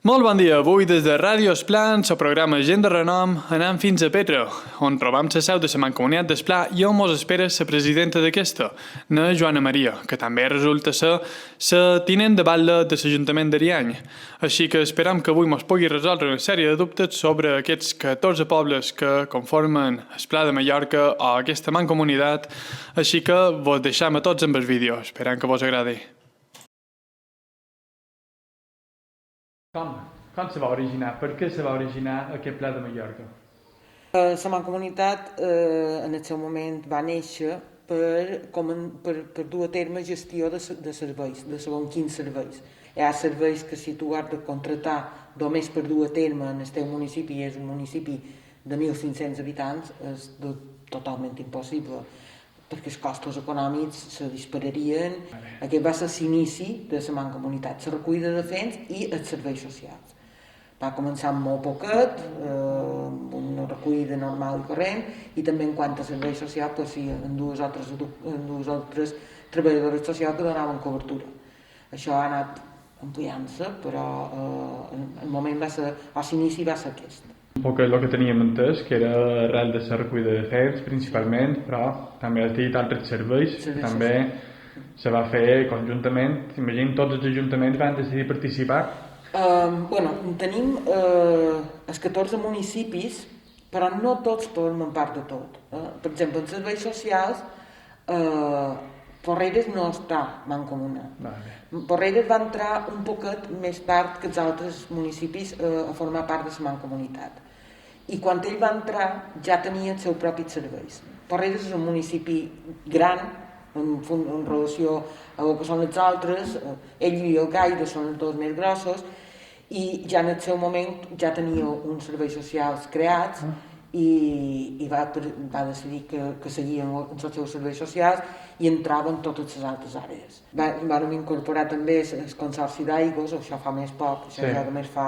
Molt bon dia, avui des de Ràdio Esplans, el programa Gent de Renom, anem fins a Petra, on trobam la seu de la Mancomunitat d'Esplà i on mos espera la presidenta d'aquesta, na Joana Maria, que també resulta ser la tinent de batlle de l'Ajuntament d'Ariany. Així que esperam que avui mos pugui resoldre una sèrie de dubtes sobre aquests 14 pobles que conformen Esplà de Mallorca o aquesta mancomunitat, així que vos deixam a tots amb el vídeo, esperant que vos agradi. Com se va originar? Per què se va originar aquest Pla de Mallorca? La Mancomunitat en el seu moment va néixer per dur a terme gestió de serveis, de segons quins serveis. Hi ha serveis que si tu has de contractar només per dur a terme en el teu municipi, és un municipi de 1.500 habitants, és totalment impossible, perquè els costos econòmics se dispararien. Aquest va ser l'inici de la Mancomunitat, la recollida de fons i els serveis socials. Va començar amb molt poquet, una recollida normal i corrent, i també en quant a serveis socials, pues sí, en dues altres treballadores socials que donaven cobertura. Això ha anat ampliant-se, però el moment va ser, l'inici va ser aquest. Un poc el que teníem entès, que era arrel de la recollida de fons principalment, però també has dit altres serveis, també se va fer conjuntament. Imagino tots els ajuntaments van decidir participar. Tenim els 14 municipis, però no tots formen part de tot. Per exemple, en serveis socials, Porreres no està mancomunat. Porreres va entrar un poquet més tard que els altres municipis a formar part de la mancomunitat. I quan ell va entrar ja tenia els seus propis serveis. Porreres és un municipi gran en relació a el que són els altres, ell i el Gaire són els dos més grossos, i ja en el seu moment ja tenia uns serveis socials creats i va decidir que seguien els seus serveis socials i entraven totes les altres àrees. Vam incorporar també el Consorci d'Aigües, això fa més poc, això ja només fa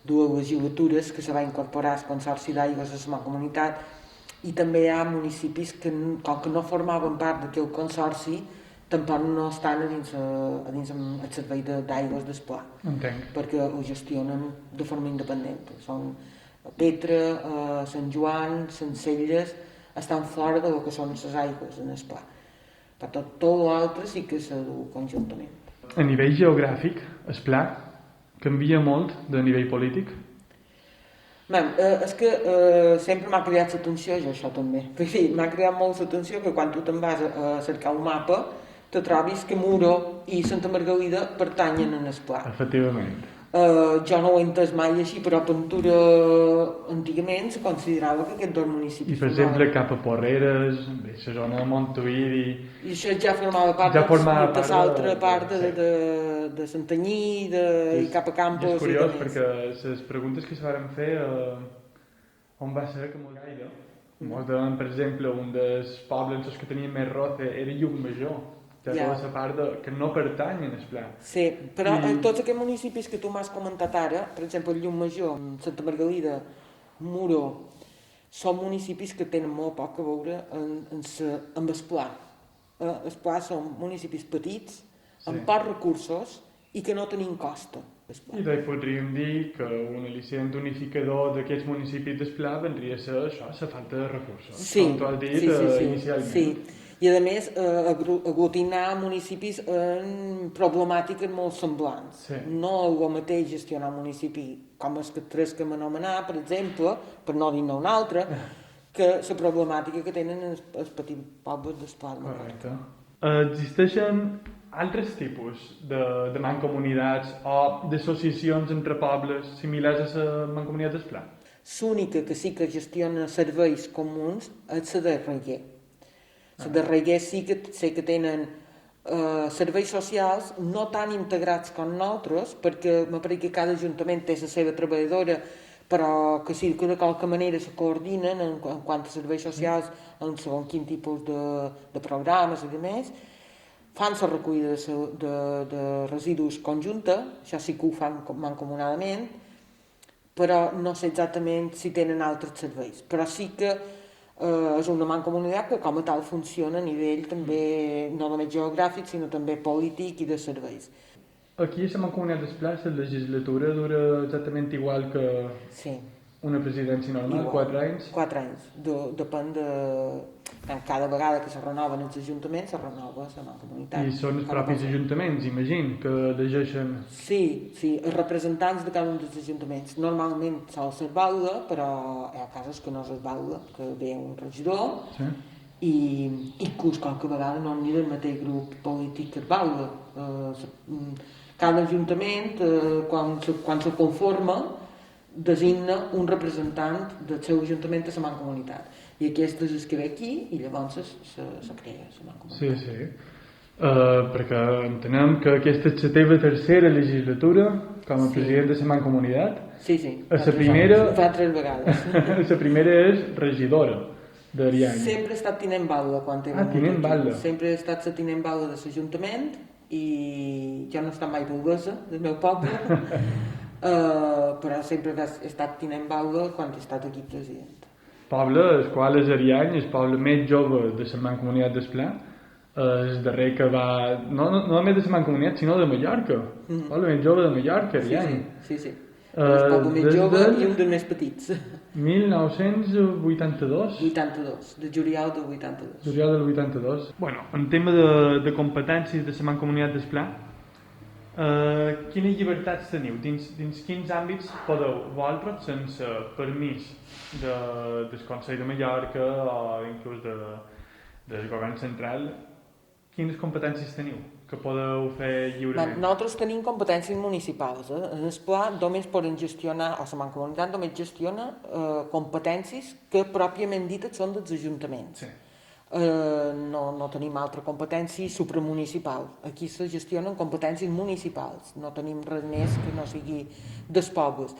2 legislatures que se va incorporar el Consorci d'Aigües a la Mancomunitat, i també hi ha municipis que, com que no formaven part d'aquell consorci, tampoc no estan a dins el servei d'aigües d'Esplà, perquè ho gestionen de forma independent. Són Petra, Sant Joan, Sencelles, estan fora del que són les aigües en Esplà. Per tot l'altre sí que s'ha du conjuntament. A nivell geogràfic, Esplà canvia molt de nivell polític? És que sempre m'ha cridat l'atenció, això també. M'ha cridat molt l'atenció que quan tu te'n vas a cercar un mapa te trobis que Muro i Santa Margalida pertanyen a Esplà. Efectivament. Jo no ho he entès mai així, però a Pentura antigament se considerava que aquests dos municipis... I per exemple cap a Porreres, la zona de Montuïri... I això ja formava part de l'altra part de Santanyí i cap a Campos... I és curiós perquè les preguntes que se van fer on va ser que molt gaire. Molts deien, per exemple, un dels pobles que tenien més roce era Llucmajor. Tota la part que no pertanyen a Esplà. Sí, però en tots aquests municipis que tu m'has comentat ara, per exemple, Llucmajor, Santa Margalida, Muro, són municipis que tenen molt poc a veure amb Esplà. Esplà són municipis petits, amb pocs recursos i que no tenim costa. I doncs podríem dir que un al·licient unificador d'aquests municipis d'Esplà vendria a ser això, la falta de recursos. Com tu has dit inicialment. Sí. I a més aglutinar municipis en problemàtiques molt semblants. No és el mateix gestionar un municipi com els tres que hem anomenat, per exemple, per no dir-ne un altre, que la problemàtica que tenen els petits pobles d'Esplà. Correcte. Existeixen altres tipus de mancomunitats o d'associacions entre pobles similars a la Mancomunitat d'Esplà? L'única que sí que gestiona serveis comuns és la de Reguer. La de Reguer sí que sé que tenen serveis socials no tan integrats com nosaltres, perquè m'apareix que cada ajuntament té la seva treballadora, però que sí que de qualque manera se coordinen en quant a serveis socials, en segons quin tipus de programes i demés. Fan la recollida de residus conjunta, això sí que ho fan mancomunadament, però no sé exactament si tenen altres serveis. Però sí que és una mancomunitat que com a tal funciona a nivell també no només geogràfic sinó també polític i de serveis. Aquí a la Mancomunitat d'Esplà la legislatura dura exactament igual que una presidència normal, 4 anys? 4 anys. Depèn de... Cada vegada que se renoven els ajuntaments, se renova la Mancomunitat. I són els propis ajuntaments, imagino, que elegeixen... Sí, els representants de cada un dels ajuntaments. Normalment sol ser vàlida, però hi ha casos que no és vàlida, que ve un regidor i qualque vegada no n'hi del mateix grup polític que és vàlida. Cada ajuntament, quan se conforma, designa un representant del seu ajuntament a la Mancomunitat. I aquest és el que ve aquí i llavors se crea la Mancomunitat. Sí. Perquè entenem que aquesta és la teva tercera legislatura com a president de la Mancomunitat. Sí. La primera... Fa 3 vegades. La primera és regidora d'Ariany. Sempre he estat tinent vàlida quan he venit. Tinent vàlida. Sempre he estat la tinent vàlida de l'Ajuntament i jo no he estat mai d'alguesa del meu poble, però sempre he estat tinent vàlida quan he estat aquí president. Poble, el qual és Ariany, el poble més jove de la Mancomunitat d'Esplà, el darrer que va, no només de la Mancomunitat, sinó de Mallorca. El poble més jove de Mallorca, Ariany. Sí. El poble més jove i un dels més petits. 1982? 82, de juliol del 82. Juliol del 82. Bueno, en tema de competències de la Mancomunitat d'Esplà, quines llibertats teniu? Dins quins àmbits podeu vosaltres, sense permís del Consell de Mallorca o inclús del govern central, quines competències teniu que podeu fer lliurement? Nosaltres tenim competències municipals. L'Esplà només poden gestionar, o la Mancomunitat només gestiona competències que pròpiament dites són dels ajuntaments. No tenim altra competència supramunicipal. Aquí se gestionen competències municipals, no tenim res més que no sigui dels pobles.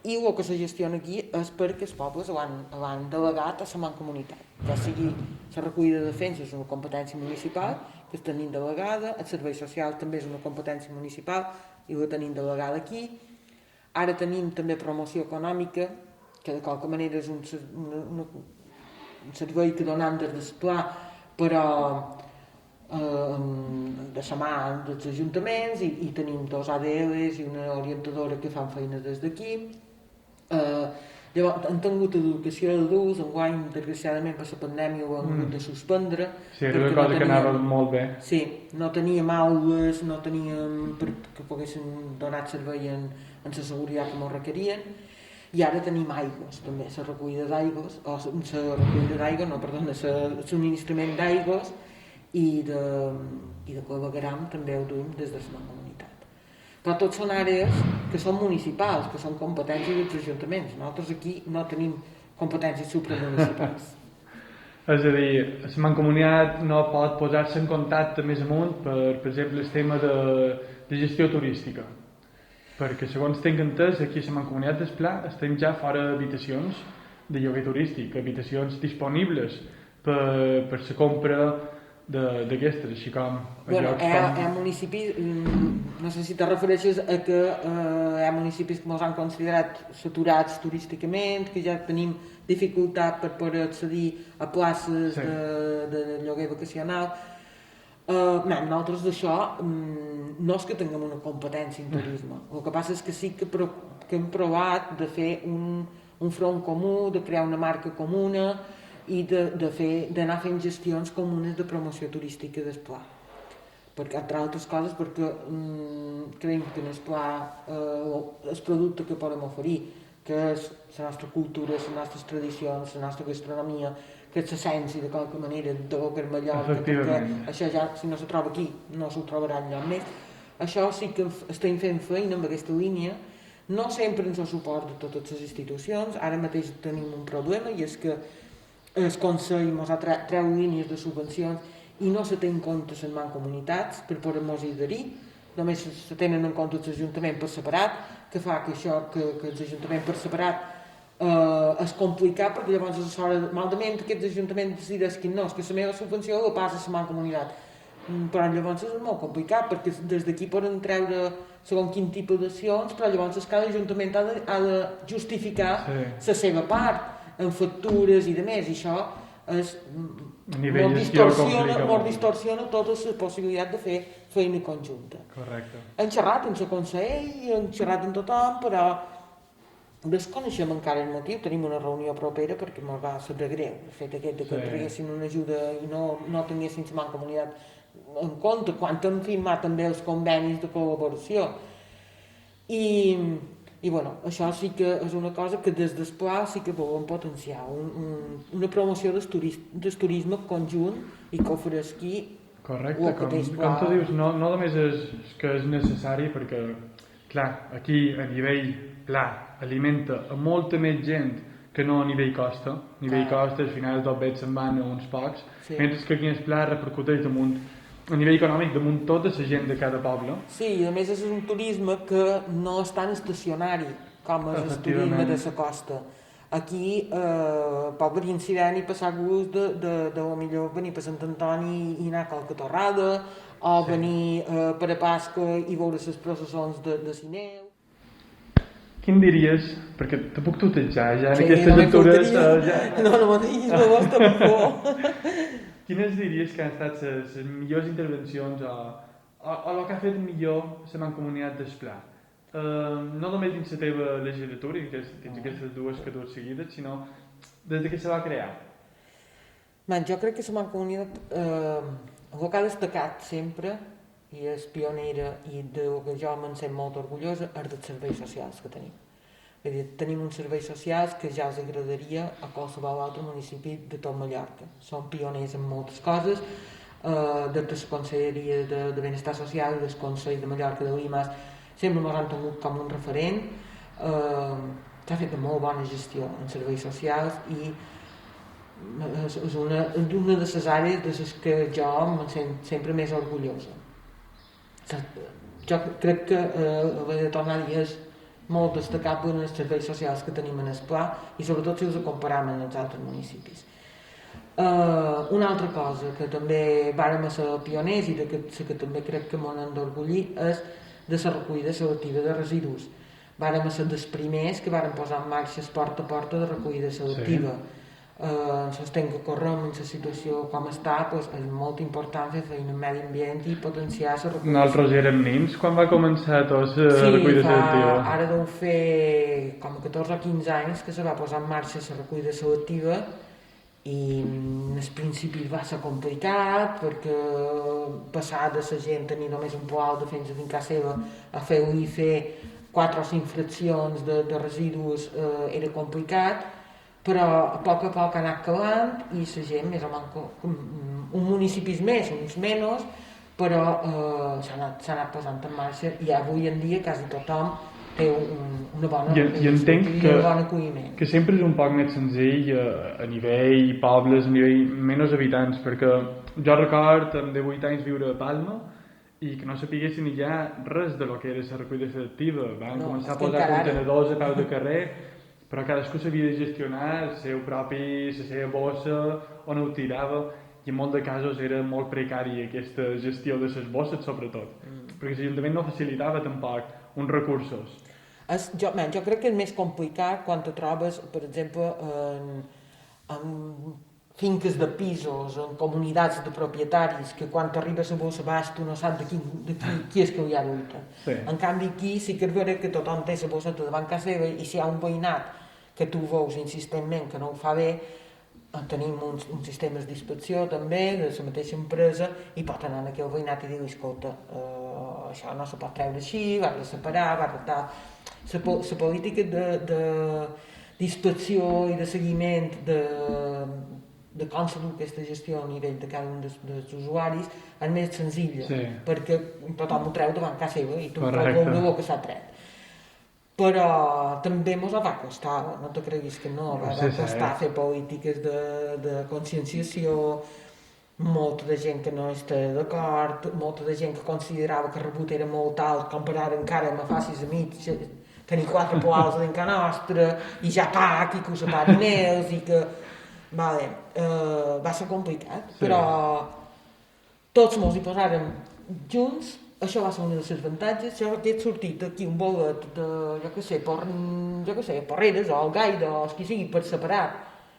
I el que se gestiona aquí és perquè els pobles ho han delegat a la Mancomunitat. Ja sigui la recollida de defensa és una competència municipal, que la tenim delegada, el servei social també és una competència municipal i la tenim delegada aquí. Ara tenim també promoció econòmica, que de qualque manera és un servei que donem des d'Esplà, però de la mà dels ajuntaments i tenim 2 ADLs i una orientadora que fan feina des d'aquí. Llavors, han tingut educació d'adults, enguany, desgraciadament, per la pandèmia ho han hagut de suspendre. Sí, era una cosa que anava molt bé. Sí, no teníem aules, no teníem que poguessin donar servei en la seguretat que ens requerien. I ara tenim aigües, també, la recollida d'aigües, el subministrament d'aigües i de clavegueram també ho duim des de la Mancomunitat. Però tots són àrees que són municipals, que són competències dels ajuntaments. Nosaltres aquí no tenim competències supramunicipals. És a dir, la Mancomunitat no pot posar-se en contacte més amunt per exemple, el tema de gestió turística. Perquè, segons tinc entès, aquí a la Mancomunitat d'Esplà estem ja fora d'habitacions de lloguer turístic, habitacions disponibles per la compra d'aquestes, així com... Hi ha municipis, no sé si te refereixes a que hi ha municipis que ens han considerat saturats turísticament, que ja tenim dificultat per poder accedir a places de lloguer vacacional. Nosaltres d'això no és que tinguem una competència en turisme, el que passa és que sí que hem provat de fer un front comú, de crear una marca comuna i d'anar fent gestions comunes de promoció turística d'Esplà. Entre altres coses perquè creiem que en Esplà el producte que podem oferir, que és la nostra cultura, les nostres tradicions, la nostra gastronomia, que és l'essència de qualque manera de lo que és Mallorca, perquè això ja, si no se troba aquí, no s'ho trobarà enlloc més. Això sí que estem fent feina amb aquesta línia, no sempre ens ho suport de totes les institucions. Ara mateix tenim un problema i és que el Consell ens treu línies de subvencions i no se té en compte les mancomunitats per poder-nos adherir, només se tenen en compte els ajuntaments per separat, que fa que els ajuntaments per separat és complicat perquè llavors malament aquests ajuntaments decideixen no, és que la meva subvenció la passa a la mancomunitat, però llavors és molt complicat perquè des d'aquí poden treure segons quin tipus d'accions, però llavors cada ajuntament ha de justificar la seva part en factures i de més, i això és A nivell gestió complica molt. Distorsiona tota la possibilitat de fer feina conjunta. Correcte. Hem xerrat amb el Consell, hem xerrat amb tothom, però desconeixem encara el motiu. Tenim una reunió propera perquè ens va saber greu el fet aquest que traguessin una ajuda i no tinguessin la mancomunitat en compte quan hem firmat també els convenis de col·laboració. I bueno, això sí que és una cosa que des d'Espla sí que volem potenciar, una promoció del turisme conjunt i que ofereixi. Correcte, com tu dius, no només és que és necessari perquè, clar, aquí a nivell pla alimenta a molta més gent que no a nivell costa. A nivell costa, al final tot bé se'n van a uns pocs, mentre que aquí en el pla repercuteix a nivell econòmic damunt tota la gent de cada poble. Sí, i a més és un turisme que no és tan estacionari com és el turisme de la costa. Aquí pot venir incident i passar gust de millor venir per Sant Antoni i anar a qualque torrada, o venir per a Pasca i veure les processons de Sineu. Quin diries, perquè te puc tutejar ja en aquestes altures... No me diguis, no vols tampoc. Quines diries que han estat les millors intervencions o el que ha fet millor la Mancomunitat d'Esplà? No només dins la teva legislatura, dins aquestes dues que tu has seguides, sinó des que se va crear. Jo crec que la Mancomunitat, el que ha destacat sempre, i és pionera i del que jo me'n sent molt orgullosa, és dels serveis socials que tenim. És a dir, tenim uns serveis socials que ja els agradaria a qualsevol altre municipi de tot Mallorca. Som pioners en moltes coses, des de la Conselleria de Benestar Social i del Consell de Mallorca de l'IMAS sempre ens han tingut com un referent. S'ha fet molt bona gestió en serveis socials i és una de les àrees de les que jo me'n sent sempre més orgullosa. Jo crec que l'he de tornar a dir és molt destacable en els serveis socials que tenim en el Pla i sobretot si els comparam amb els altres municipis. Una altra cosa que també vàrem ser pioners i que també crec que m'ho hem d'orgullir és de la recollida selectiva de residus. Vàrem ser dels primers que vàrem posar en marxa el porta a porta de recollida selectiva. Ens tenc que córrer en la situació com està, és molt important fer feina en medi ambient i potenciar la recollida. Nosaltres érem nens quan va començar tot la recollida selectiva. Sí, ara deu fer com 14 o 15 anys que se va posar en marxa la recollida selectiva i al principi va ser complicat perquè passar de la gent tenir només un poal de fins a fincar seva a fer-li fer 4 o 5 fraccions de residus era complicat, però a poc ha anat calant i la gent més o menys, un municipis més, uns menys, però s'ha anat posant en marxa i avui en dia quasi tothom té una bona I entenc un bon acolliment. Que sempre és un poc més senzill a nivell pobles, a nivell menys habitants, perquè jo record de 8 anys viure a Palma i que no sapiguessin ni ja res de lo que era la recollida selectiva. Van començar a posar contenedors a peu de carrer, però cadascú s'havia de gestionar la seva bossa, on ho tirava, i en molts de casos era molt precària aquesta gestió de les bosses, sobretot, perquè l'Ajuntament no facilitava tampoc uns recursos. Jo crec que és més complicat quan te trobes, per exemple, en finques de pisos, en comunitats de propietaris, que quan t'arribes a bossa baix tu no saps de qui és que hi ha dintre. Sí. En canvi aquí sí que és vera que tothom té la bosseta davant casa seva i si hi ha un veïnat que tu veus insistentment que no ho fa bé, tenim uns sistemes d'inspecció també de la mateixa empresa i pot anar en aquell veïnat i dir escolta, això no se pot treure així, va de separar, va de tal. La política d'inspecció i de seguiment de com se du aquesta gestió a nivell de cada un dels usuaris és més senzilla, perquè tothom ho treu davant casa seva i tu pots veure el que s'ha tret. Però també ens va costar, no te creguis que no, va costar fer polítiques de conscienciació, molta de gent que no està d'acord, molta de gent que considerava que el rebut era molt alt, com per ara encara me facis a mi tenir 4 poals a casa nostra i ja pac i que ho separin ells i que... va ser complicat, però tots ens hi posàrem junts. Això va ser un dels avantatges. Jo he sortit aquí un bolet de, Porreres o el Gaire o el que sigui per separat,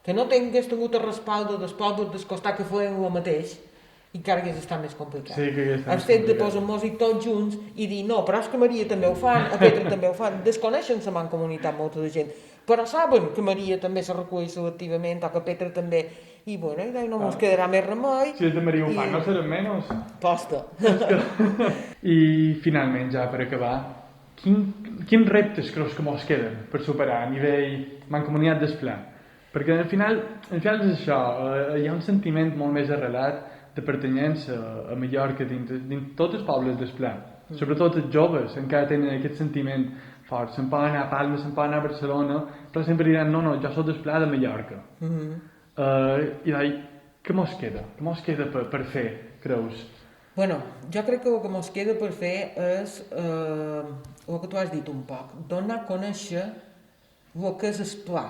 que no tingués tingut el respaldo dels pobles del costat que feien el mateix, i encara hagués estat més complicat. Sí, que hagués estat el fet de posar-nos-hi tots junts i dir, no, però és que Maria també ho fan, a Petra també ho fan, desconeixen la mancomunitat molta de gent, però saben que Maria també se recull selectivament, o que Petra també, i bueno, i no ens quedarà més remei. Si els de Maria ho fan, no serem menys. Posta. I finalment, ja per acabar, quins reptes creus que mos queden per superar a nivell mancomunitat d'Esplà? Perquè al final és això, hi ha un sentiment molt més arrelat de pertanyença a Mallorca dins tots els pobles d'Esplà. Sobretot els joves encara tenen aquest sentiment fort. Se'n poden anar a Palma, se'n poden anar a Barcelona, però sempre diran, no, jo soc d'Esplà de Mallorca. I què mos queda? Què mos queda per fer, creus? Bueno, jo crec que el que mos queda per fer és el que tu has dit un poc, donar a conèixer el que és Esplà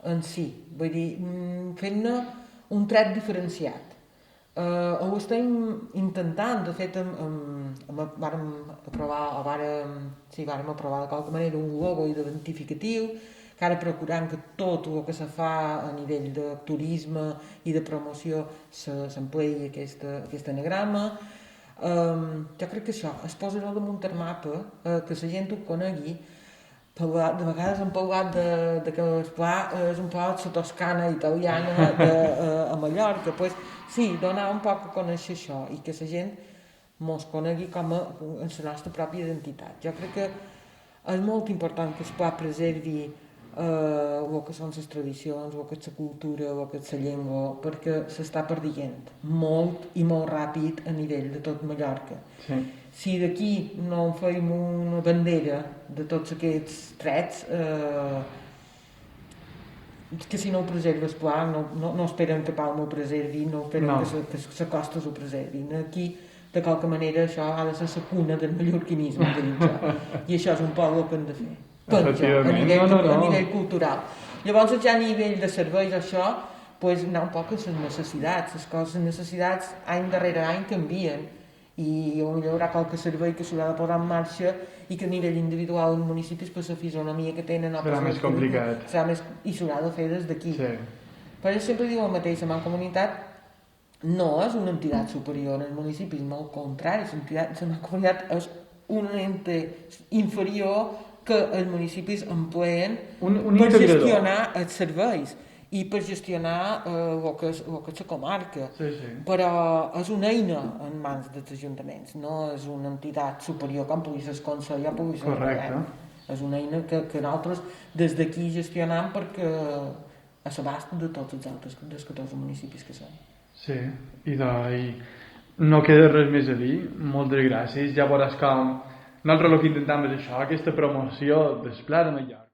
en si, vull dir, fent-ne un tret diferenciat. Ho estem intentant, de fet vàrem aprovar de qualque manera un logo identificatiu, que ara procurant que tot el que se fa a nivell de turisme i de promoció s'empleï aquest anagrama. Jo crec que això es posarà damunt el mapa, que la gent ho conegui. De vegades hem parlat de que Esplà és un poc la Toscana italiana a Mallorca. Pues, sí, donar un poc a conèixer això i que la gent mos conegui com a la nostra pròpia identitat. Jo crec que és molt important que Esplà preservi el que són les tradicions, el que és la cultura, el que és la llengua, perquè s'està perdent molt i molt ràpid a nivell de tot Mallorca. Sí. Si d'aquí no fem una bandera de tots aquests trets, que si no ho preserva Esplà, no esperen que Palma ho preservi, no esperen que la costa ho preservin. Aquí, de qualque manera, això ha de ser la cuna del mallorquinisme, i això és un poc el que hem de fer. A nivell cultural. Llavors, ja a nivell de serveis, això, anar un poc a les necessitats. Les necessitats, any darrere any, canvien. I hi haurà qualque servei que s'haurà de posar en marxa i que a nivell individual dels municipis, per la fisonomia que tenen, serà més complicat. I s'haurà de fer des d'aquí. Sí. Però jo sempre diu el mateix, la mancomunitat no és una entitat superior als municipis, no, al contrari, la mancomunitat és un ente inferior que els municipis empleen per gestionar els serveis i per gestionar el que és la comarca. Sí, sí. Però és una eina en mans dels ajuntaments, no és una entitat superior com pugui ser el Consell o pugui ser el govern. És una eina que nosaltres des d'aquí gestionam perquè a l'abast de tots els altres, dels 14 municipis que són. Sí, i no queda res més a dir. Moltes gràcies. Ja veuràs com nosaltres el que intentem és això, aquesta promoció d'Esplà de Mallorca.